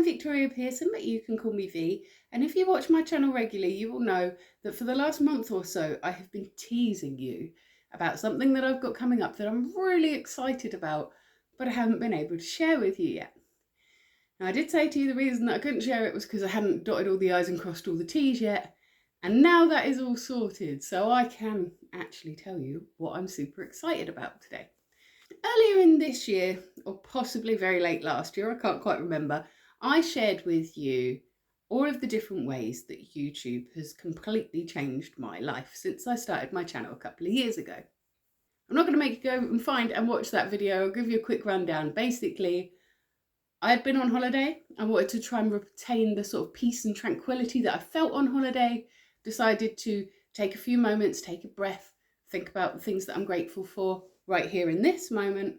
I'm Victoria Pearson, but you can call me V. And if you watch my channel regularly, you will know that for the last month or so, I have been teasing you about something that I've got coming up that I'm really excited about, but I haven't been able to share with you yet. Now, I did say to you the reason that I couldn't share it was because I hadn't dotted all the I's and crossed all the T's yet. And now that is all sorted, so I can actually tell you what I'm super excited about today. Earlier in this year, or possibly very late last year, I can't quite remember, I shared with you all of the different ways that YouTube has completely changed my life since I started my channel a couple of years ago. I'm not going to make you go and find and watch that video. I'll give you a quick rundown. Basically, I had been on holiday. I wanted to try and retain the sort of peace and tranquility that I felt on holiday. Decided to take a few moments, take a breath, think about the things that I'm grateful for right here in this moment,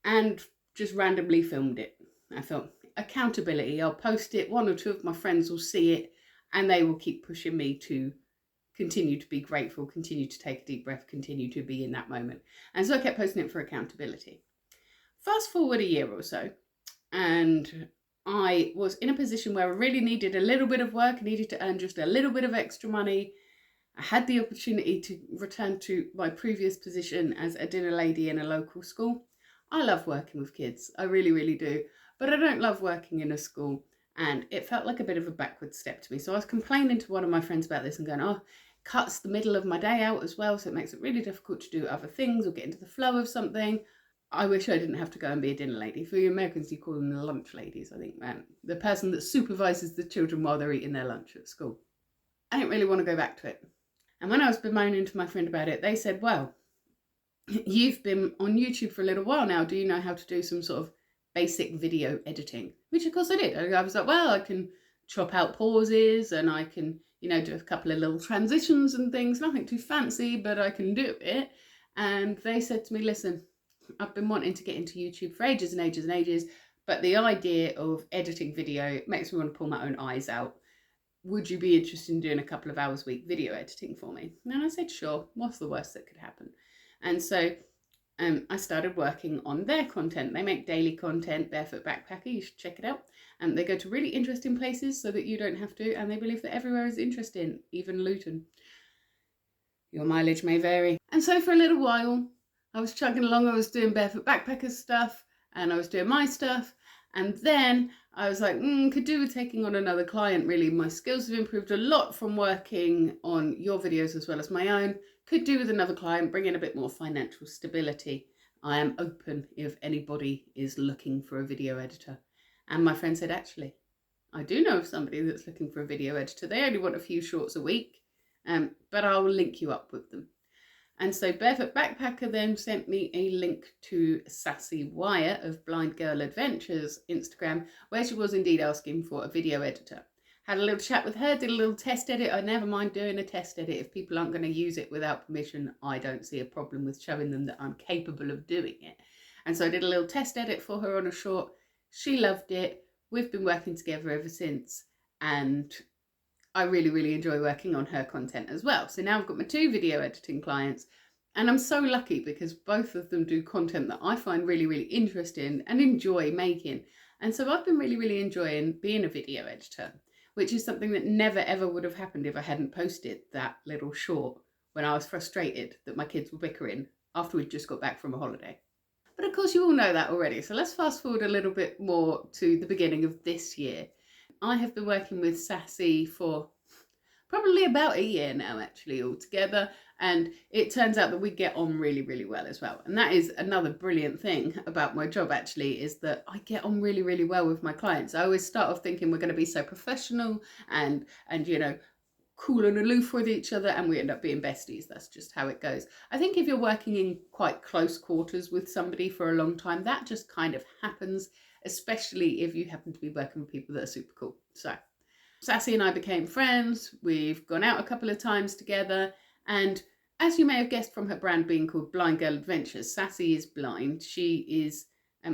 and just randomly filmed it. I thought, accountability, I'll post it, one or two of my friends will see it, and they will keep pushing me to continue to be grateful, continue to take a deep breath, continue to be in that moment. And so I kept posting it for accountability. Fast forward a year or so, and I was in a position where I really needed a little bit of work, needed to earn just a little bit of extra money. I had the opportunity to return to my previous position as a dinner lady in a local school. I love working with kids, I really, really do, but I don't love working in a school, and it felt like a bit of a backward step to me. So I was complaining to one of my friends about this and going, oh, it cuts the middle of my day out as well, so it makes it really difficult to do other things or get into the flow of something. I wish I didn't have to go and be a dinner lady. For you Americans, you call them the lunch ladies, I think, man. The person that supervises the children while they're eating their lunch at school. I didn't really want to go back to it. And when I was bemoaning to my friend about it, they said, well, you've been on YouTube for a little while now. Do you know how to do some sort of basic video editing? Which of course I did. I was like, well, I can chop out pauses and I can, do a couple of little transitions and things. Nothing too fancy, but I can do it. And they said to me, listen, I've been wanting to get into YouTube for ages and ages and ages, but the idea of editing video makes me want to pull my own eyes out. Would you be interested in doing a couple of hours a week video editing for me? And I said, sure, what's the worst that could happen? And so I started working on their content. They make daily content, Barefoot Backpacker, you should check it out. And they go to really interesting places so that you don't have to, and they believe that everywhere is interesting, even Luton. Your mileage may vary. And so for a little while, I was chugging along, I was doing Barefoot Backpacker stuff, and I was doing my stuff. And then I was like, could do with taking on another client, really. My skills have improved a lot from working on your videos as well as my own. Could do with another client, bring in a bit more financial stability. I am open if anybody is looking for a video editor. And my friend said, actually, I do know of somebody that's looking for a video editor. They only want a few shorts a week, but I'll link you up with them. And so Barefoot Backpacker then sent me a link to Sassy Wire of Blind Girl Adventures Instagram, where she was indeed asking for a video editor. Had a little chat with her, did a little test edit. I never mind doing a test edit. If people aren't going to use it without permission, I don't see a problem with showing them that I'm capable of doing it. And so I did a little test edit for her on a short. She loved it. We've been working together ever since. And I really, really enjoy working on her content as well. So now I've got my 2 video editing clients, and I'm so lucky because both of them do content that I find really, really interesting and enjoy making. And so I've been really, really enjoying being a video editor, which is something that never, ever would have happened if I hadn't posted that little short when I was frustrated that my kids were bickering after we'd just got back from a holiday. But of course you all know that already. So let's fast forward a little bit more to the beginning of this year. I have been working with Sassy for probably about a year now, actually, altogether. And it turns out that we get on really, really well as well. And that is another brilliant thing about my job, actually, is that I get on really, really well with my clients. I always start off thinking we're going to be so professional and cool and aloof with each other, and we end up being besties. That's just how it goes. I think if you're working in quite close quarters with somebody for a long time, that just kind of happens, especially if you happen to be working with people that are super cool. So Sassy and I became friends. We've gone out a couple of times together. And as you may have guessed from her brand being called Blind Girl Adventures, Sassy is blind. She is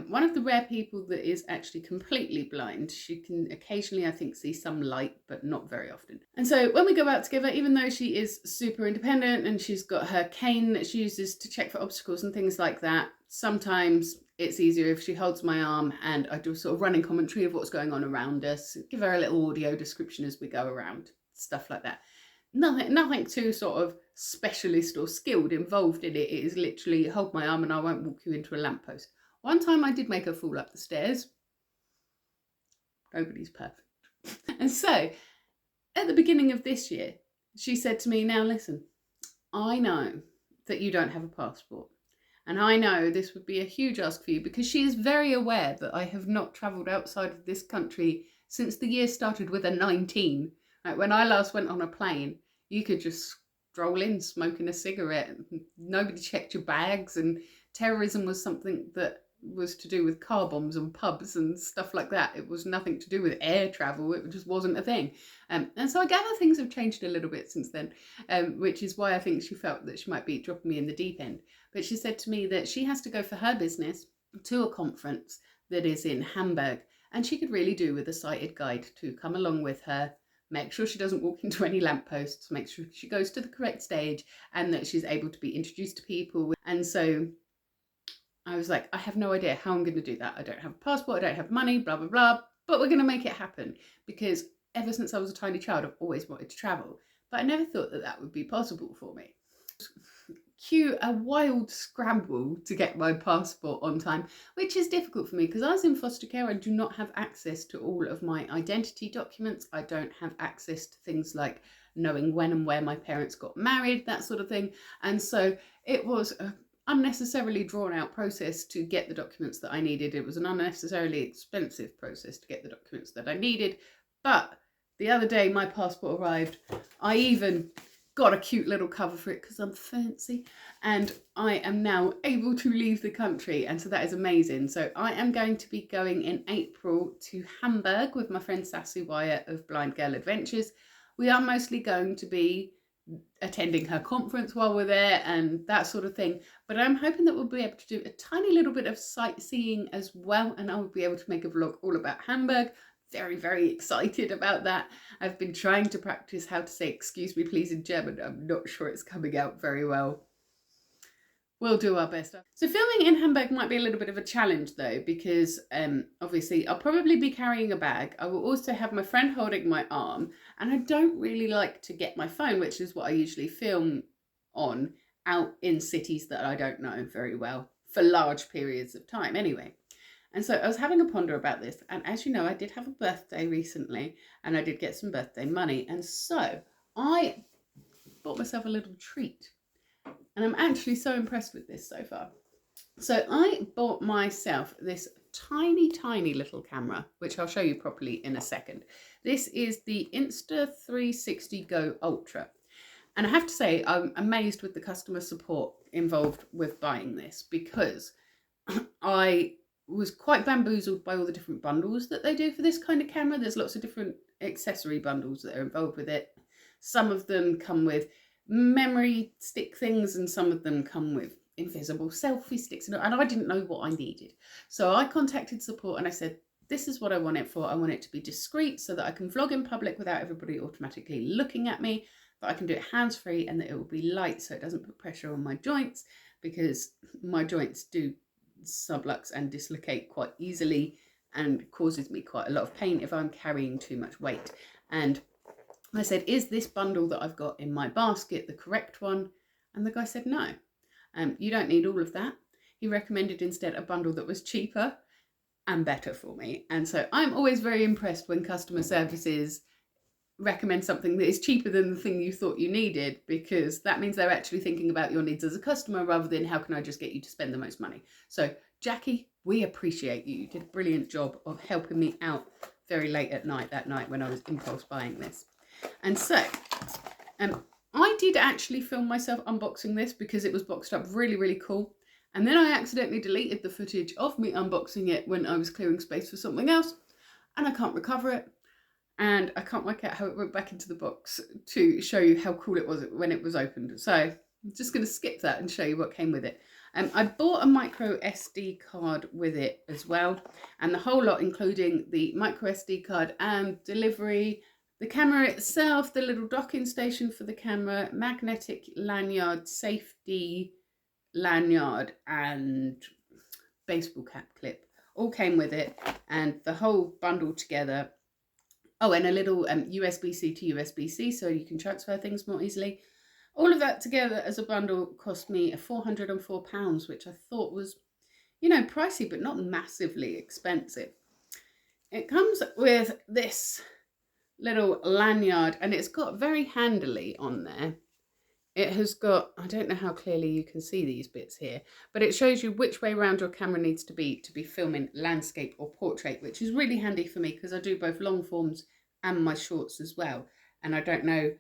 one of the rare people that is actually completely blind. She can occasionally, I think, see some light, but not very often. And so when we go out together, even though she is super independent and she's got her cane that she uses to check for obstacles and things like that, sometimes it's easier if she holds my arm and I do a sort of running commentary of what's going on around us, give her a little audio description as we go around, stuff like that. Nothing too sort of specialist or skilled involved in it. It is literally hold my arm and I won't walk you into a lamppost. One time I did make her fall up the stairs. Nobody's perfect. And so at the beginning of this year, she said to me, now listen, I know that you don't have a passport. And I know this would be a huge ask for you, because she is very aware that I have not travelled outside of this country since the year started with a 19. Like when I last went on a plane, you could just stroll in smoking a cigarette. Nobody checked your bags, and terrorism was something that was to do with car bombs and pubs and stuff like that. It was nothing to do with air travel. It just wasn't a thing. And so I gather things have changed a little bit since then, which is why I think she felt that she might be dropping me in the deep end. But she said to me that she has to go for her business to a conference that is in Hamburg, and she could really do with a sighted guide to come along with her, make sure she doesn't walk into any lampposts, make sure she goes to the correct stage, and that she's able to be introduced to people. And so I was like, I have no idea how I'm going to do that. I don't have a passport, I don't have money, blah, blah, blah, but we're going to make it happen, because ever since I was a tiny child, I've always wanted to travel, but I never thought that that would be possible for me. Cue a wild scramble to get my passport on time, which is difficult for me because I was in foster care. I do not have access to all of my identity documents. I don't have access to things like knowing when and where my parents got married, that sort of thing. And so it was an unnecessarily drawn out process to get the documents that I needed. It was an unnecessarily expensive process to get the documents that I needed. But the other day my passport arrived. I even got a cute little cover for it because I'm fancy, and I am now able to leave the country, and so that is amazing. So I am going to be going in April to Hamburg with my friend Sassy Wyatt of Blind Girl Adventures. We are mostly going to be attending her conference while we're there and that sort of thing, but I'm hoping that we'll be able to do a tiny little bit of sightseeing as well, and I will be able to make a vlog all about Hamburg. Very, very excited about that. I've been trying to practice how to say excuse me please in German. I'm not sure it's coming out very well. We'll do our best. So filming in Hamburg might be a little bit of a challenge though, because obviously I'll probably be carrying a bag. I will also have my friend holding my arm, and I don't really like to get my phone, which is what I usually film on, out in cities that I don't know very well for large periods of time anyway. And so I was having a ponder about this, and as you know, I did have a birthday recently, and I did get some birthday money, and so I bought myself a little treat, and I'm actually so impressed with this so far. So I bought myself this tiny, tiny little camera, which I'll show you properly in a second. This is the Insta360 Go Ultra, and I have to say I'm amazed with the customer support involved with buying this, because I was quite bamboozled by all the different bundles that they do for this kind of camera. There's lots of different accessory bundles that are involved with it. Some of them come with memory stick things, and some of them come with invisible selfie sticks, and I didn't know what I needed. So I contacted support and I said, this is what I want it for. I want it to be discreet so that I can vlog in public without everybody automatically looking at me, but I can do it hands-free, and that it will be light so it doesn't put pressure on my joints, because my joints do sublux and dislocate quite easily and causes me quite a lot of pain if I'm carrying too much weight. And I said, is this bundle that I've got in my basket the correct one? And the guy said, no, you don't need all of that. He recommended instead a bundle that was cheaper and better for me. And so I'm always very impressed when customer services recommend something that is cheaper than the thing you thought you needed, because that means they're actually thinking about your needs as a customer rather than how can I just get you to spend the most money. So Jackie, we appreciate you. You did a brilliant job of helping me out very late at night that night when I was impulse buying this. And so I did actually film myself unboxing this because it was boxed up really, really cool. And then I accidentally deleted the footage of me unboxing it when I was clearing space for something else, and I can't recover it. And I can't work out how it went back into the box to show you how cool it was when it was opened. So I'm just going to skip that and show you what came with it. I bought a micro SD card with it as well, and the whole lot, including the micro SD card and delivery, the camera itself, the little docking station for the camera, magnetic lanyard, safety lanyard, and baseball cap clip. All came with it, and the whole bundle together. Oh, and a little USB-C to USB-C so you can transfer things more easily. All of that together as a bundle cost me £404, which I thought was, you know, pricey, but not massively expensive. It comes with this little lanyard, and it's got very handily on there. It has got, I don't know how clearly you can see these bits here, but it shows you which way around your camera needs to be filming landscape or portrait, which is really handy for me because I do both long forms and my shorts as well. And I don't know,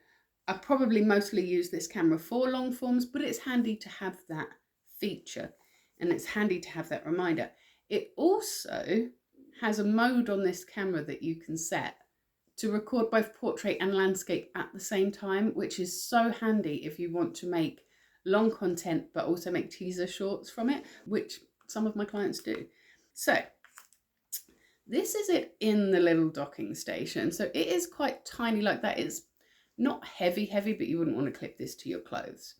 I probably mostly use this camera for long forms, but it's handy to have that feature, and it's handy to have that reminder. It also has a mode on this camera that you can set to record both portrait and landscape at the same time, which is so handy if you want to make long content but also make teaser shorts from it, which some of my clients do. So this is it in the little docking station. So it is quite tiny like that. It's not heavy, but you wouldn't want to clip this to your clothes.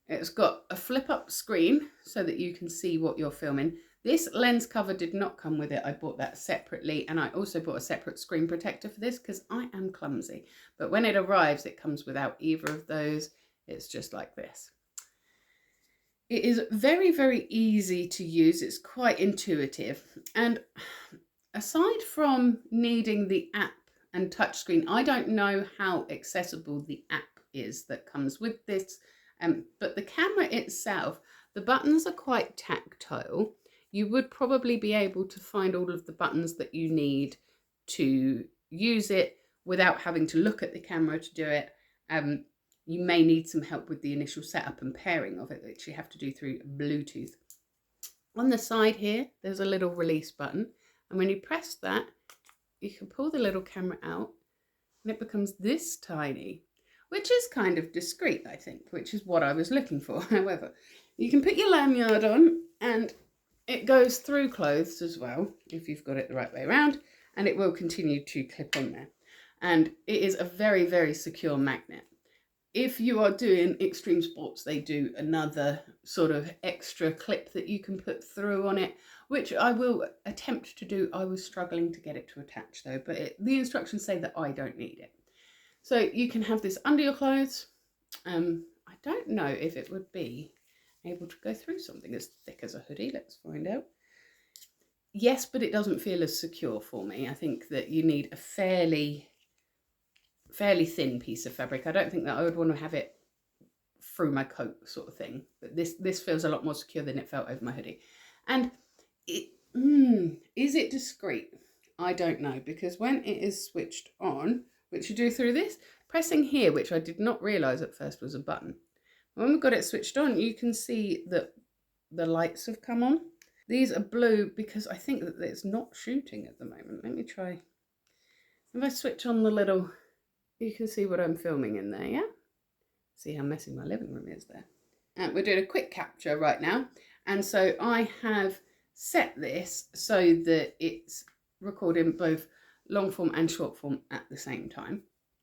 It's got a flip up screen so that you can see what you're filming. This lens cover did not come with it. I bought that separately, and I also bought a separate screen protector for this because I am clumsy. But when it arrives, it comes without either of those. It's just like this. It is very, very easy to use. It's quite intuitive. And aside from needing the app and touchscreen, I don't know how accessible the app is that comes with this. But the camera itself, the buttons are quite tactile. You would probably be able to find all of the buttons that you need to use it without having to look at the camera to do it. You may need some help with the initial setup and pairing of it, which you have to do through Bluetooth. On the side here, there's a little release button. And when you press that, you can pull the little camera out and it becomes this tiny, which is kind of discreet, I think, which is what I was looking for. However, you can put your lanyard on, and it goes through clothes as well, if you've got it the right way around, and it will continue to clip on there. And it is a very, very secure magnet. If you are doing extreme sports, they do another sort of extra clip that you can put through on it, which I will attempt to do. I was struggling to get it to attach though, but the instructions say that I don't need it. So you can have this under your clothes. I don't know if it would be able to go through something as thick as a hoodie. Let's find out. Yes, but it doesn't feel as secure for me. I think that you need a fairly thin piece of fabric. I don't think that I would want to have it through my coat sort of thing. But this feels a lot more secure than it felt over my hoodie. And is it discreet? I don't know, because when it is switched on, which you do through this, pressing here, which I did not realise at first was a button. When we've got it switched on, you can see that the lights have come on. These are blue because I think that it's not shooting at the moment. Let me try. If I switch on the little, you can see what I'm filming in there, yeah? See how messy my living room is there. And we're doing a quick capture right now. And so I have set this so that it's recording both long form and short form at the same time.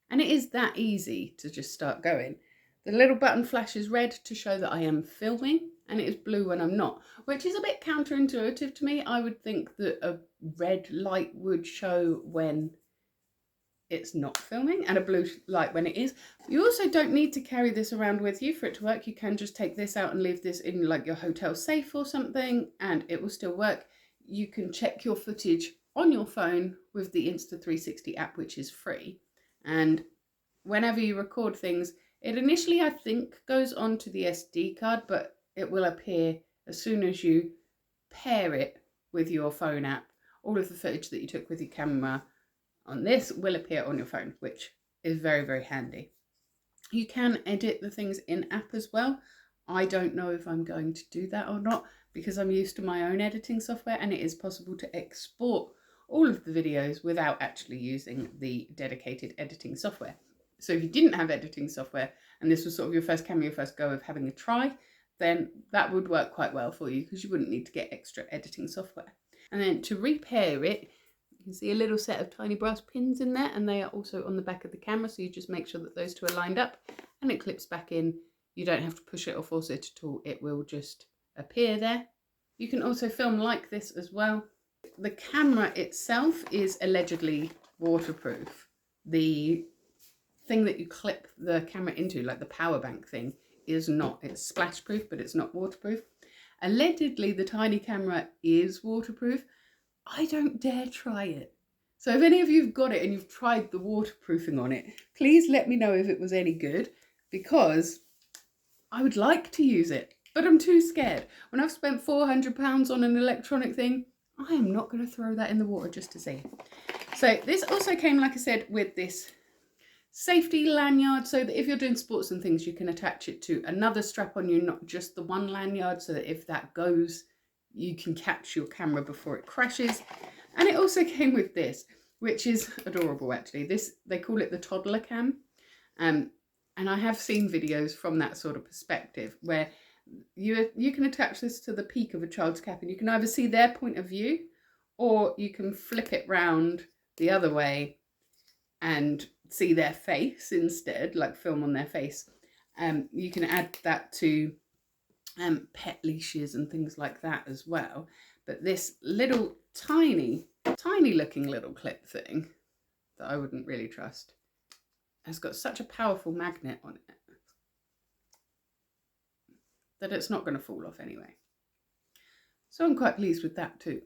And it is that easy to just start going. The little button flashes red to show that I am filming, and it is blue when I'm not, which is a bit counterintuitive to me. I would think that a red light would show when it's not filming and a blue light when it is. You also don't need to carry this around with you for it to work. You can just take this out and leave this in like your hotel safe or something, and it will still work. You can check your footage on your phone with the Insta360 app, which is free. And whenever you record things, it initially, I think, goes onto the SD card, but it will appear as soon as you pair it with your phone app. All of the footage that you took with your camera on this will appear on your phone, which is very, very handy. You can edit the things in app as well. I don't know if I'm going to do that or not because I'm used to my own editing software, and it is possible to export all of the videos without actually using the dedicated editing software. So if you didn't have editing software and this was sort of your first camera, your first go of having a try, then that would work quite well for you because you wouldn't need to get extra editing software. And then to repair it, you can see a little set of tiny brass pins in there, and they are also on the back of the camera. So you just make sure that those two are lined up and it clips back in. You don't have to push it or force it at all. It will just appear there. You can also film like this as well. The camera itself is allegedly waterproof. The thing that you clip the camera into, like the power bank thing, is not. It's splash proof, but it's not waterproof. Allegedly, the tiny camera is waterproof. I don't dare try it. So if any of you have got it and you've tried the waterproofing on it, please let me know if it was any good, because I would like to use it, but I'm too scared. When I've spent £400 on an electronic thing, I am not going to throw that in the water just to see. So this also came, like I said, with this safety lanyard, so that if you're doing sports and things, you can attach it to another strap on you, not just the one lanyard, so that if that goes, you can catch your camera before it crashes. And it also came with this, which is adorable actually. This, they call it the toddler cam. And I have seen videos from that sort of perspective where you can attach this to the peak of a child's cap and you can either see their point of view, or you can flip it round the other way and see their face instead, like film on their face. You can add that to pet leashes and things like that as well. But this little tiny looking little clip thing that I wouldn't really trust has got such a powerful magnet on it that it's not going to fall off anyway. So I'm quite pleased with that too.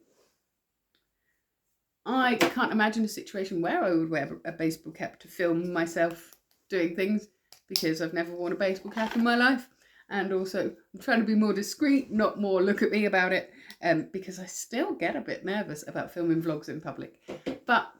I can't imagine a situation where I would wear a baseball cap to film myself doing things, because I've never worn a baseball cap in my life. And also I'm trying to be more discreet, not more look at me about it, because I still get a bit nervous about filming vlogs in public. But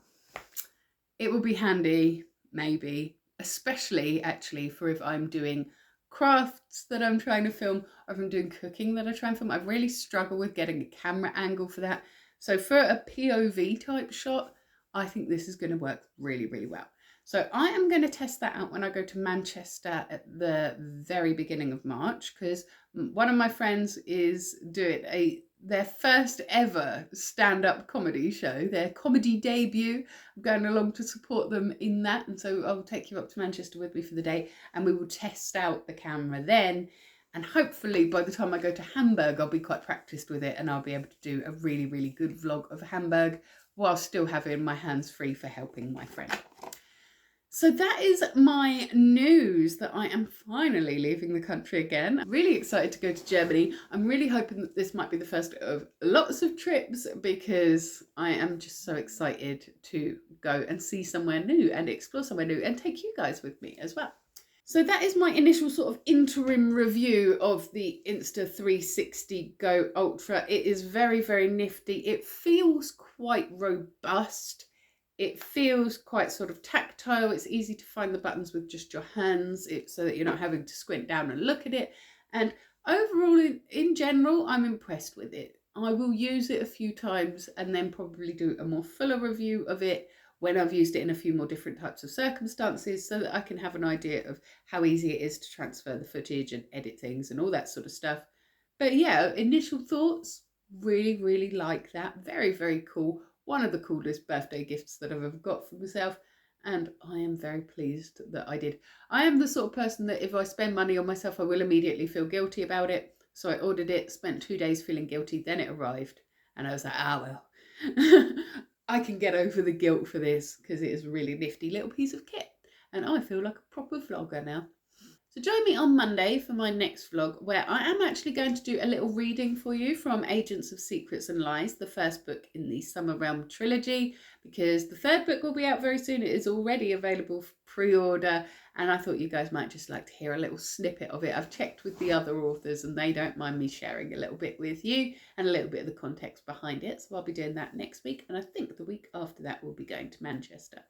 it would be handy, maybe, especially actually for if I'm doing crafts that I'm trying to film, or if I'm doing cooking that I try and film. I really struggle with getting a camera angle for that. So for a POV type shot, I think this is going to work really, really well. So I am going to test that out when I go to Manchester at the very beginning of March, because one of my friends is doing their first ever stand-up comedy show, their comedy debut. I'm going along to support them in that, and so I'll take you up to Manchester with me for the day, and we will test out the camera then. And hopefully by the time I go to Hamburg, I'll be quite practiced with it and I'll be able to do a really, really good vlog of Hamburg while still having my hands free for helping my friend. So that is my news, that I am finally leaving the country again. I'm really excited to go to Germany. I'm really hoping that this might be the first of lots of trips, because I am just so excited to go and see somewhere new and explore somewhere new and take you guys with me as well. So that is my initial sort of interim review of the Insta360 Go Ultra. It is very, very nifty. It feels quite robust. It feels quite sort of tactile. It's easy to find the buttons with just your hands, so that you're not having to squint down and look at it. And overall, in general, I'm impressed with it. I will use it a few times and then probably do a more fuller review of it when I've used it in a few more different types of circumstances, so that I can have an idea of how easy it is to transfer the footage and edit things and all that sort of stuff. But yeah, initial thoughts, really, really like that. Very, very cool. One of the coolest birthday gifts that I've ever got for myself, and I am very pleased that I did. I am the sort of person that if I spend money on myself, I will immediately feel guilty about it. So I ordered it, spent 2 days feeling guilty, then it arrived, and I was like, ah, well. I can get over the guilt for this, because it is a really nifty little piece of kit, and I feel like a proper vlogger now. So join me on Monday for my next vlog, where I am actually going to do a little reading for you from Agents of Secrets and Lies, the first book in the Summer Realm trilogy, because the third book will be out very soon. It is already available for pre-order, and I thought you guys might just like to hear a little snippet of it. I've checked with the other authors and they don't mind me sharing a little bit with you and a little bit of the context behind it. So I'll be doing that next week, and I think the week after that we'll be going to Manchester.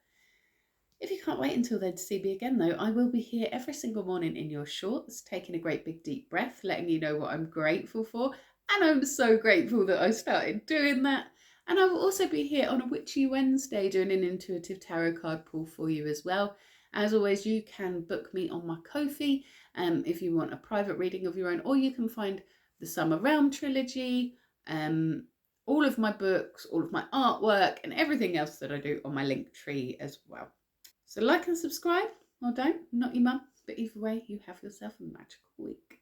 If you can't wait until then to see me again though, I will be here every single morning in your shorts, taking a great big deep breath, letting you know what I'm grateful for. And I'm so grateful that I started doing that. And I will also be here on a Witchy Wednesday doing an intuitive tarot card pull for you as well. As always, you can book me on my Ko-fi if you want a private reading of your own, or you can find the Summer Realm trilogy, all of my books, all of my artwork and everything else that I do on my link tree as well. So like and subscribe, or don't, not your mum, but either way, you have yourself a magical week.